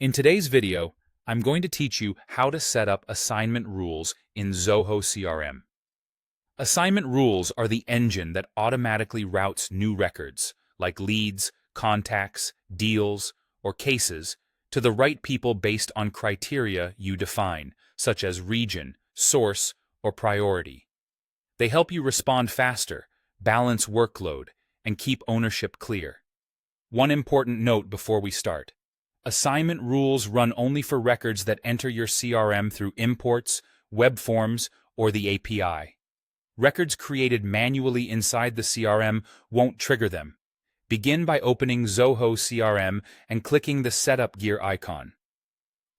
In today's video, I'm going to teach you how to set up assignment rules in Zoho CRM. Assignment rules are the engine that automatically routes new records, like leads, contacts, deals, or cases, to the right people based on criteria you define, such as region, source, or priority. They help you respond faster, balance workload, and keep ownership clear. One important note before we start. Assignment rules run only for records that enter your CRM through imports, web forms, or the API. Records created manually inside the CRM won't trigger them. Begin by opening Zoho CRM and clicking the Setup gear icon.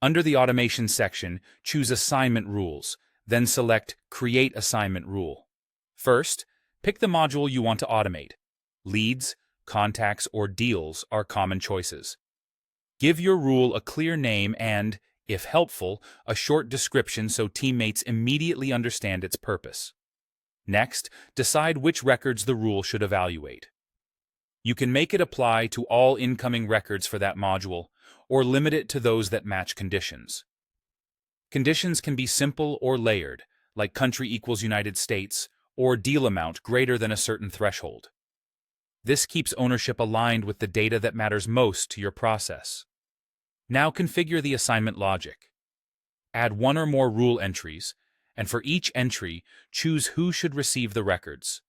Under the Automation section, choose Assignment Rules, then select Create Assignment Rule. First, pick the module you want to automate. Leads, contacts, or deals are common choices. Give your rule a clear name and, if helpful, a short description so teammates immediately understand its purpose. Next, decide which records the rule should evaluate. You can make it apply to all incoming records for that module, or limit it to those that match conditions. Conditions can be simple or layered, like country equals United States, or deal amount greater than a certain threshold. This keeps ownership aligned with the data that matters most to your process. Now configure the assignment logic. Add one or more rule entries, and for each entry, choose who should receive the records.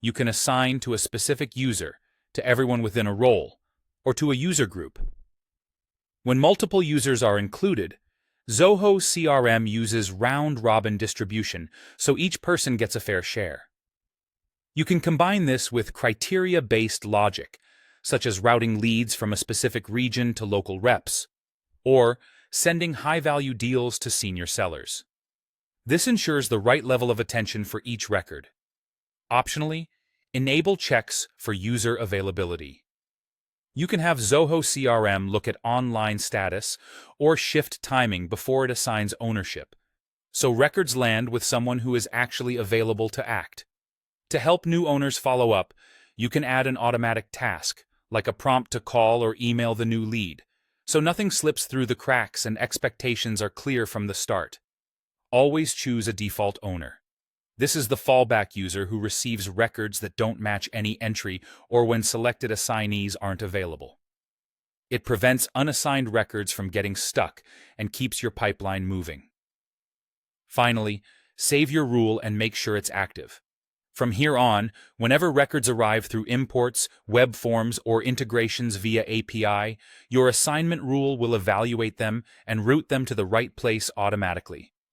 You can assign to a specific user, to everyone within a role, or to a user group. When multiple users are included, Zoho CRM uses round-robin distribution, so each person gets a fair share. You can combine this with criteria-based logic, such as routing leads from a specific region to local reps, or sending high-value deals to senior sellers. This ensures the right level of attention for each record. Optionally, enable checks for user availability. You can have Zoho CRM look at online status or shift timing before it assigns ownership, so records land with someone who is actually available to act. To help new owners follow up, you can add an automatic task, like a prompt to call or email the new lead, so nothing slips through the cracks and expectations are clear from the start. Always choose a default owner. This is the fallback user who receives records that don't match any entry or when selected assignees aren't available. It prevents unassigned records from getting stuck and keeps your pipeline moving. Finally, save your rule and make sure it's active. From here on, whenever records arrive through imports, web forms, or integrations via API, your assignment rule will evaluate them and route them to the right place automatically.